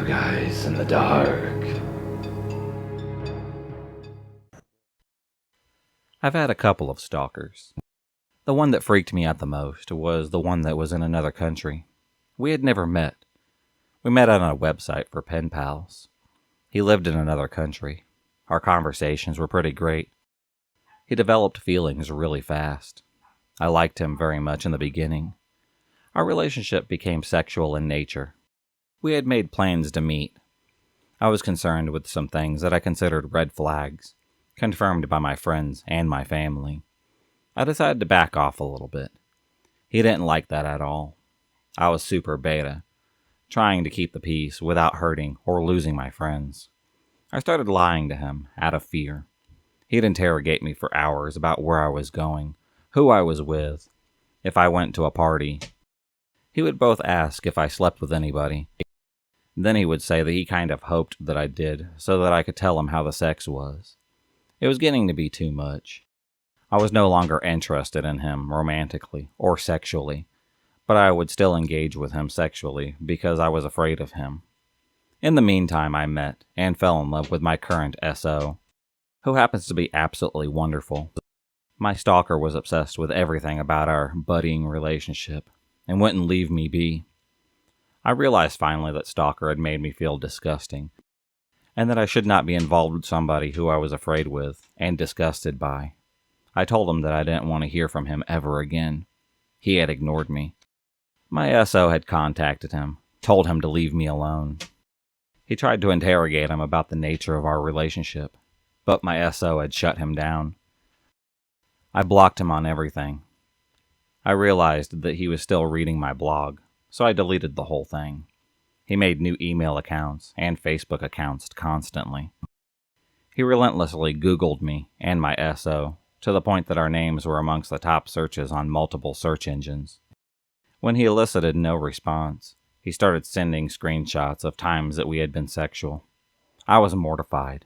Two guys in the dark. I've had a couple of stalkers. The one that freaked me out the most was the one that was in another country. We had never met. We met on a website for pen pals. He lived in another country. Our conversations were pretty great. He developed feelings really fast. I liked him very much in the beginning. Our relationship became sexual in nature. We had made plans to meet. I was concerned with some things that I considered red flags, confirmed by my friends and my family. I decided to back off a little bit. He didn't like that at all. I was super beta, trying to keep the peace without hurting or losing my friends. I started lying to him out of fear. He'd interrogate me for hours about where I was going, who I was with, if I went to a party. He would both ask if I slept with anybody. Then he would say that he kind of hoped that I did so that I could tell him how the sex was. It was getting to be too much. I was no longer interested in him romantically or sexually, but I would still engage with him sexually because I was afraid of him. In the meantime, I met and fell in love with my current SO, who happens to be absolutely wonderful. My stalker was obsessed with everything about our budding relationship and wouldn't leave me be. I realized finally that stalker had made me feel disgusting, and that I should not be involved with somebody who I was afraid with and disgusted by. I told him that I didn't want to hear from him ever again. He had ignored me. My SO had contacted him, told him to leave me alone. He tried to interrogate him about the nature of our relationship, but my SO had shut him down. I blocked him on everything. I realized that he was still reading my blog, so I deleted the whole thing. He made new email accounts and Facebook accounts constantly. He relentlessly Googled me and my SO, to the point that our names were amongst the top searches on multiple search engines. When he elicited no response, he started sending screenshots of times that we had been sexual. I was mortified,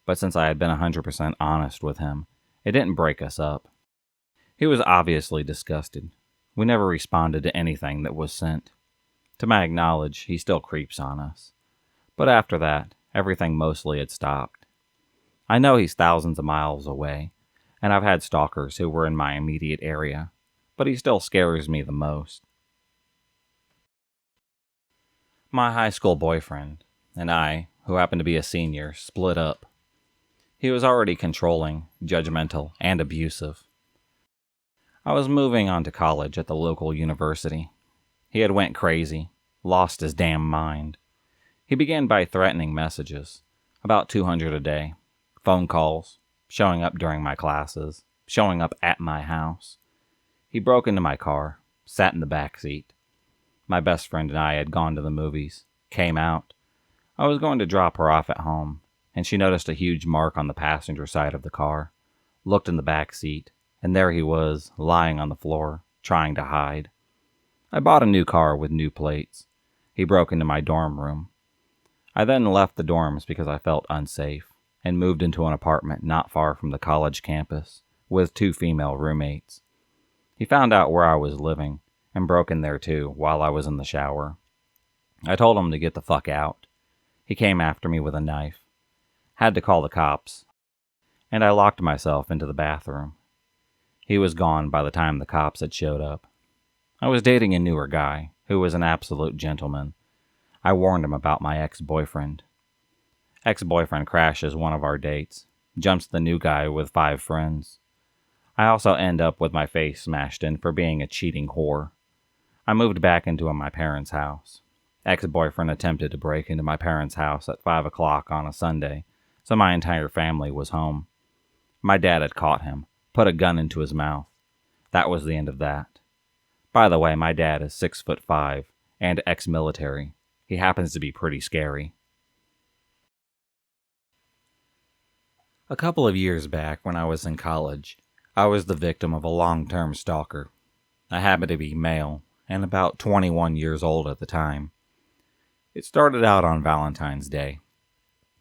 but since I had been 100% honest with him, it didn't break us up. He was obviously disgusted. We never responded to anything that was sent. To my knowledge, he still creeps on us. But after that, everything mostly had stopped. I know he's thousands of miles away, and I've had stalkers who were in my immediate area, but he still scares me the most. My high school boyfriend and I, who happened to be a senior, split up. He was already controlling, judgmental, and abusive. I was moving on to college at the local university. He had went crazy, lost his damn mind. He began by threatening messages, about 200 a day, phone calls, showing up during my classes, showing up at my house. He broke into my car, sat in the back seat. My best friend and I had gone to the movies, came out. I was going to drop her off at home, and she noticed a huge mark on the passenger side of the car, looked in the back seat, and there he was, lying on the floor, trying to hide. I bought a new car with new plates. He broke into my dorm room. I then left the dorms because I felt unsafe, and moved into an apartment not far from the college campus, with 2 female roommates. He found out where I was living, and broke in there too while I was in the shower. I told him to get the fuck out. He came after me with a knife. Had to call the cops, and I locked myself into the bathroom. He was gone by the time the cops had showed up. I was dating a newer guy, who was an absolute gentleman. I warned him about my ex-boyfriend. Ex-boyfriend crashes one of our dates, jumps the new guy with 5 friends. I also end up with my face smashed in for being a cheating whore. I moved back into my parents' house. Ex-boyfriend attempted to break into my parents' house at 5 o'clock on a Sunday, so my entire family was home. My dad had caught him, put a gun into his mouth. That was the end of that. By the way, my dad is 6'5" and ex-military. He happens to be pretty scary. A couple of years back when I was in college, I was the victim of a long-term stalker. I happened to be male, and about 21 years old at the time. It started out on Valentine's Day.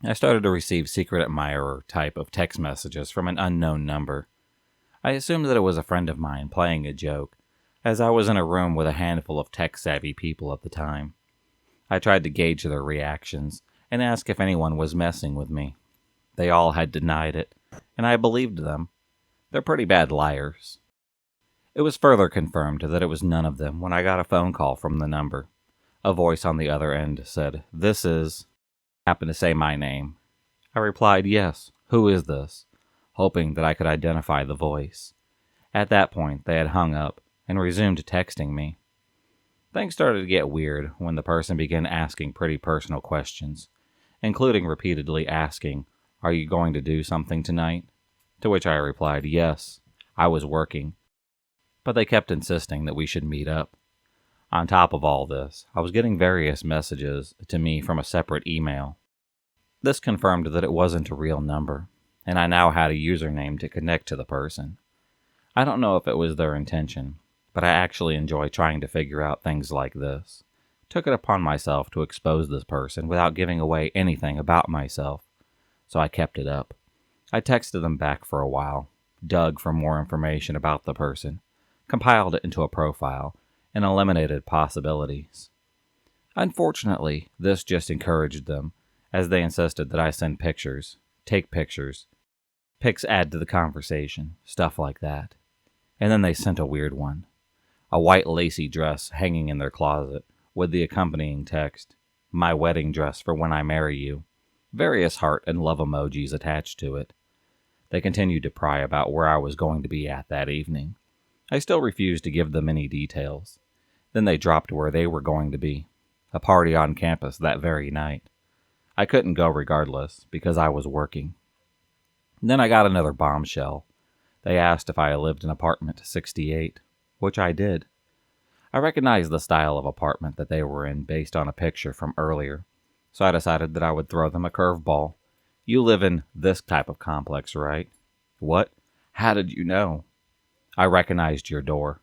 I started to receive secret admirer type of text messages from an unknown number. I assumed that it was a friend of mine playing a joke, as I was in a room with a handful of tech-savvy people at the time. I tried to gauge their reactions and ask if anyone was messing with me. They all had denied it, and I believed them. They're pretty bad liars. It was further confirmed that it was none of them when I got a phone call from the number. A voice on the other end said, "This is..." happened to say my name. I replied, "Yes, who is this?" hoping that I could identify the voice. At that point, they had hung up and resumed texting me. Things started to get weird when the person began asking pretty personal questions, including repeatedly asking, "Are you going to do something tonight?" To which I replied, "Yes, I was working." But they kept insisting that we should meet up. On top of all this, I was getting various messages to me from a separate email. This confirmed that it wasn't a real number, and I now had a username to connect to the person. I don't know if it was their intention, but I actually enjoy trying to figure out things like this. Took it upon myself to expose this person without giving away anything about myself, so I kept it up. I texted them back for a while, dug for more information about the person, compiled it into a profile, and eliminated possibilities. Unfortunately, this just encouraged them, as they insisted that I send pictures, take pictures, pics add to the conversation, stuff like that. And then they sent a weird one. A white lacy dress hanging in their closet, with the accompanying text, "My wedding dress for when I marry you." Various heart and love emojis attached to it. They continued to pry about where I was going to be at that evening. I still refused to give them any details. Then they dropped where they were going to be, a party on campus that very night. I couldn't go regardless, because I was working. Then I got another bombshell. They asked if I lived in apartment 68, which I did. I recognized the style of apartment that they were in based on a picture from earlier, so I decided that I would throw them a curveball. "You live in this type of complex, right?" "What? How did you know?" "I recognized your door."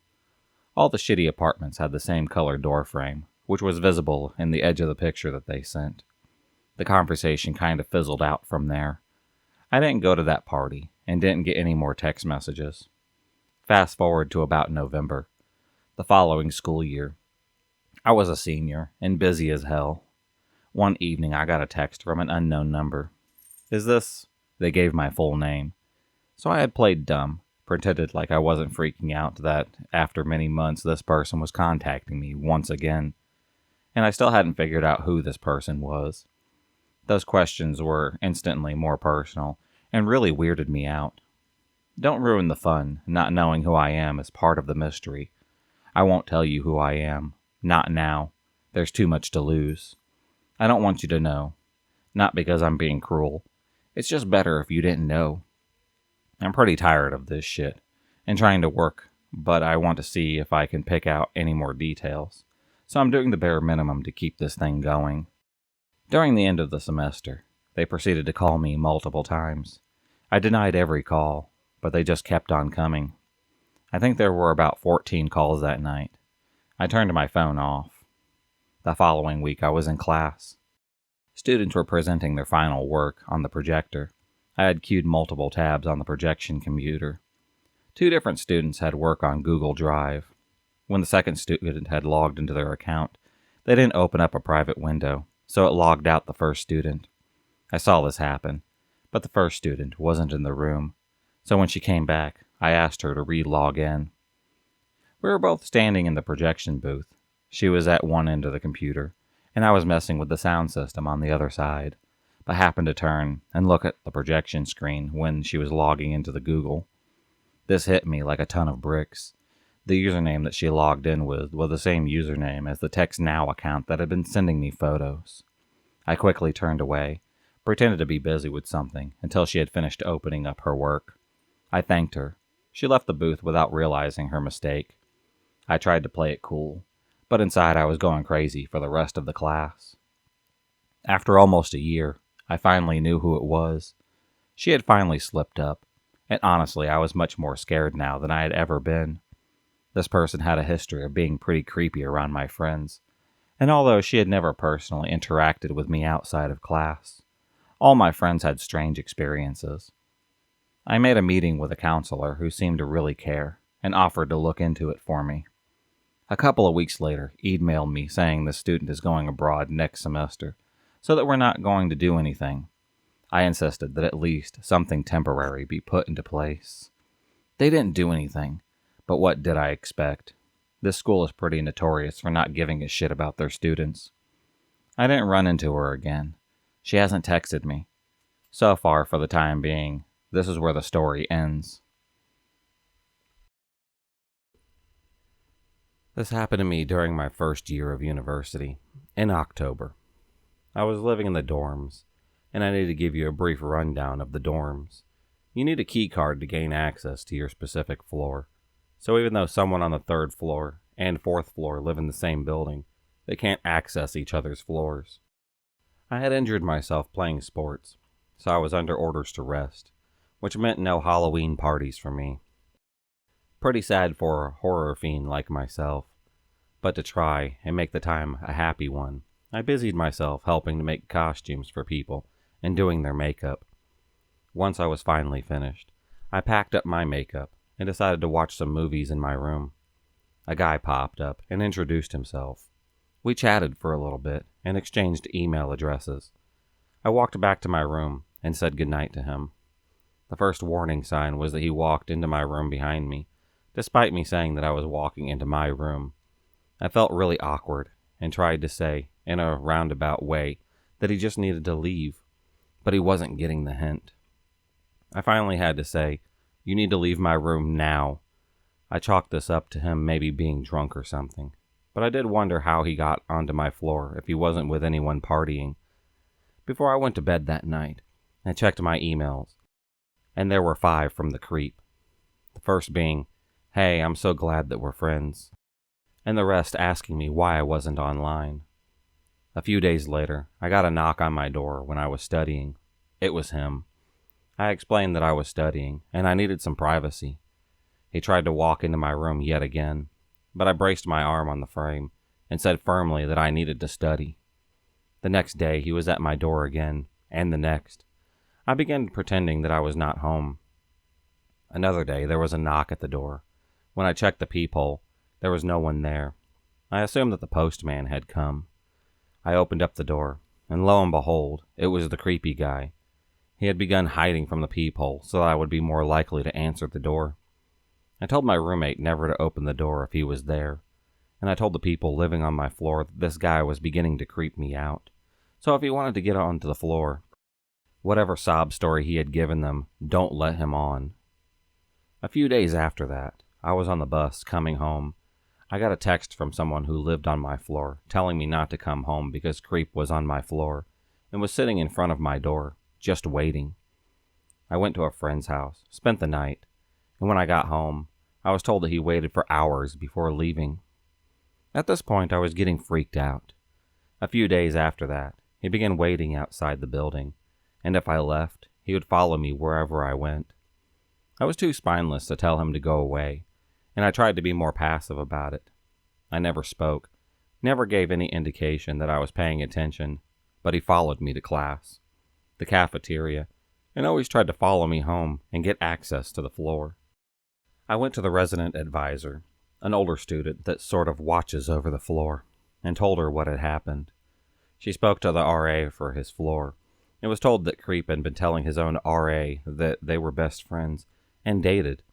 All the shitty apartments had the same color door frame, which was visible in the edge of the picture that they sent. The conversation kind of fizzled out from there. I didn't go to that party, and didn't get any more text messages. Fast forward to about November, the following school year. I was a senior, and busy as hell. One evening I got a text from an unknown number. "Is this..." They gave my full name. So I had played dumb, pretended like I wasn't freaking out that after many months this person was contacting me once again. And I still hadn't figured out who this person was. Those questions were instantly more personal, and really weirded me out. Don't ruin the fun. Not knowing who I am is part of the mystery. I won't tell you who I am. Not now. There's too much to lose. I don't want you to know. Not because I'm being cruel. It's just better if you didn't know. I'm pretty tired of this shit, and trying to work, but I want to see if I can pick out any more details. So I'm doing the bare minimum to keep this thing going. During the end of the semester, they proceeded to call me multiple times. I denied every call, but they just kept on coming. I think there were about 14 calls that night. I turned my phone off. The following week I was in class. Students were presenting their final work on the projector. I had queued multiple tabs on the projection computer. 2 different students had work on Google Drive. When the second student had logged into their account, they didn't open up a private window, so it logged out the first student. I saw this happen, but the first student wasn't in the room, so when she came back, I asked her to re-log in. We were both standing in the projection booth. She was at one end of the computer, and I was messing with the sound system on the other side, but happened to turn and look at the projection screen when she was logging into the Google. This hit me like a ton of bricks. The username that she logged in with was the same username as the TextNow account that had been sending me photos. I quickly turned away, pretended to be busy with something until she had finished opening up her work. I thanked her. She left the booth without realizing her mistake. I tried to play it cool, but inside I was going crazy for the rest of the class. After almost a year, I finally knew who it was. She had finally slipped up, and honestly I was much more scared now than I had ever been. This person had a history of being pretty creepy around my friends, and although she had never personally interacted with me outside of class, all my friends had strange experiences. I made a meeting with a counselor who seemed to really care, and offered to look into it for me. A couple of weeks later, he emailed me saying the student is going abroad next semester, so that we're not going to do anything. I insisted that at least something temporary be put into place. They didn't do anything, but what did I expect? This school is pretty notorious for not giving a shit about their students. I didn't run into her again. She hasn't texted me. So far, for the time being, this is where the story ends. This happened to me during my first year of university, in October. I was living in the dorms, and I need to give you a brief rundown of the dorms. You need a key card to gain access to your specific floor. So even though someone on the 3rd floor and 4th floor live in the same building, they can't access each other's floors. I had injured myself playing sports, so I was under orders to rest, which meant no Halloween parties for me. Pretty sad for a horror fiend like myself, but to try and make the time a happy one, I busied myself helping to make costumes for people and doing their makeup. Once I was finally finished, I packed up my makeup and decided to watch some movies in my room. A guy popped up and introduced himself. We chatted for a little bit and exchanged email addresses. I walked back to my room and said goodnight to him. The first warning sign was that he walked into my room behind me, despite me saying that I was walking into my room. I felt really awkward and tried to say, in a roundabout way, that he just needed to leave, but he wasn't getting the hint. I finally had to say, "You need to leave my room now." I chalked this up to him maybe being drunk or something, but I did wonder how he got onto my floor if he wasn't with anyone partying. Before I went to bed that night, I checked my emails, and there were 5 from the creep. The first being, "Hey, I'm so glad that we're friends," and the rest asking me why I wasn't online. A few days later, I got a knock on my door when I was studying. It was him. I explained that I was studying, and I needed some privacy. He tried to walk into my room yet again, but I braced my arm on the frame and said firmly that I needed to study. The next day, he was at my door again, and the next. I began pretending that I was not home. Another day, there was a knock at the door. When I checked the peephole, there was no one there. I assumed that the postman had come. I opened up the door, and lo and behold, it was the creepy guy. He had begun hiding from the peephole so that I would be more likely to answer the door. I told my roommate never to open the door if he was there, and I told the people living on my floor that this guy was beginning to creep me out. So if he wanted to get onto the floor, whatever sob story he had given them, don't let him on. A few days after that, I was on the bus coming home. I got a text from someone who lived on my floor telling me not to come home because Creep was on my floor and was sitting in front of my door, just waiting. I went to a friend's house, spent the night, and when I got home, I was told that he waited for hours before leaving. At this point, I was getting freaked out. A few days after that, he began waiting outside the building, and if I left, he would follow me wherever I went. I was too spineless to tell him to go away, and I tried to be more passive about it. I never spoke, never gave any indication that I was paying attention, but he followed me to class, the cafeteria, and always tried to follow me home and get access to the floor. I went to the resident advisor, an older student that sort of watches over the floor, and told her what had happened. She spoke to the RA for his floor, and was told that Creep had been telling his own RA that they were best friends and dated.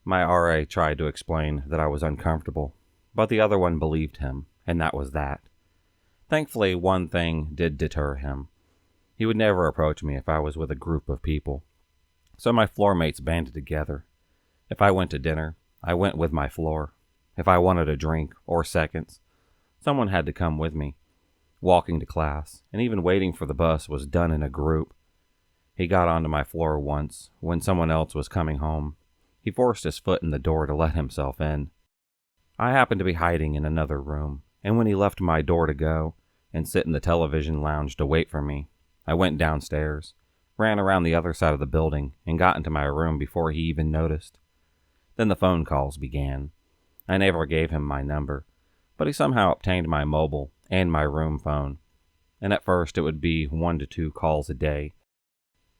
My RA tried to explain that I was uncomfortable, but the other one believed him, and that was that. Thankfully, one thing did deter him. He would never approach me if I was with a group of people. So my floor mates banded together. If I went to dinner, I went with my floor. If I wanted a drink or seconds, someone had to come with me. Walking to class, and even waiting for the bus was done in a group. He got onto my floor once when someone else was coming home. He forced his foot in the door to let himself in. I happened to be hiding in another room, and when he left my door to go and sit in the television lounge to wait for me, I went downstairs, ran around the other side of the building, and got into my room before he even noticed. Then the phone calls began. I never gave him my number, but he somehow obtained my mobile and my room phone, and at first it would be 1 to 2 calls a day,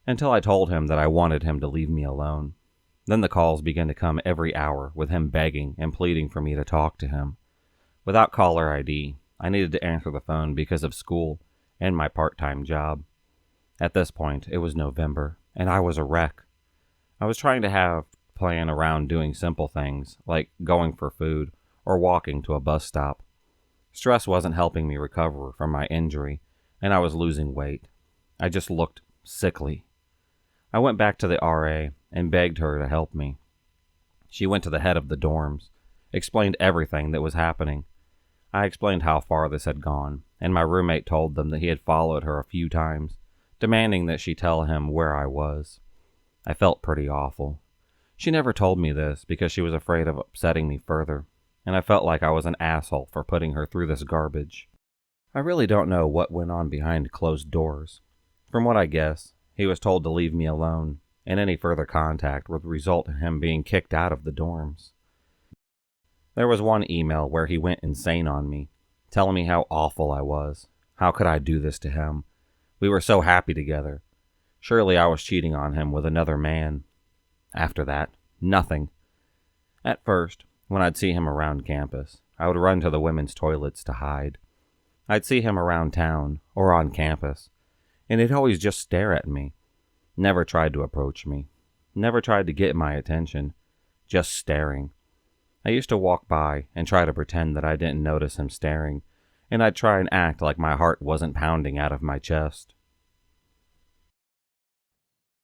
until I told him that I wanted him to leave me alone. Then the calls began to come every hour, with him begging and pleading for me to talk to him. Without caller ID, I needed to answer the phone because of school and my part-time job. At this point, it was November, and I was a wreck. I was trying to have a plan around doing simple things, like going for food or walking to a bus stop. Stress wasn't helping me recover from my injury, and I was losing weight. I just looked sickly. I went back to the RA and begged her to help me. She went to the head of the dorms, explained everything that was happening. I explained how far this had gone, and my roommate told them that he had followed her a few times, demanding that she tell him where I was. I felt pretty awful. She never told me this because she was afraid of upsetting me further, and I felt like I was an asshole for putting her through this garbage. I really don't know what went on behind closed doors. From what I guess, he was told to leave me alone, and any further contact would result in him being kicked out of the dorms. There was one email where he went insane on me, telling me how awful I was. How could I do this to him? We were so happy together. Surely I was cheating on him with another man. After that, nothing. At first, when I'd see him around campus, I would run to the women's toilets to hide. I'd see him around town or on campus, and he'd always just stare at me. Never tried to approach me. Never tried to get my attention. Just staring. I used to walk by and try to pretend that I didn't notice him staring, and I'd try and act like my heart wasn't pounding out of my chest.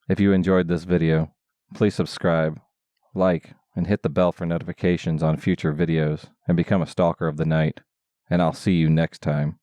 If you enjoyed this video, please subscribe, like, and hit the bell for notifications on future videos, and become a stalker of the night. And I'll see you next time.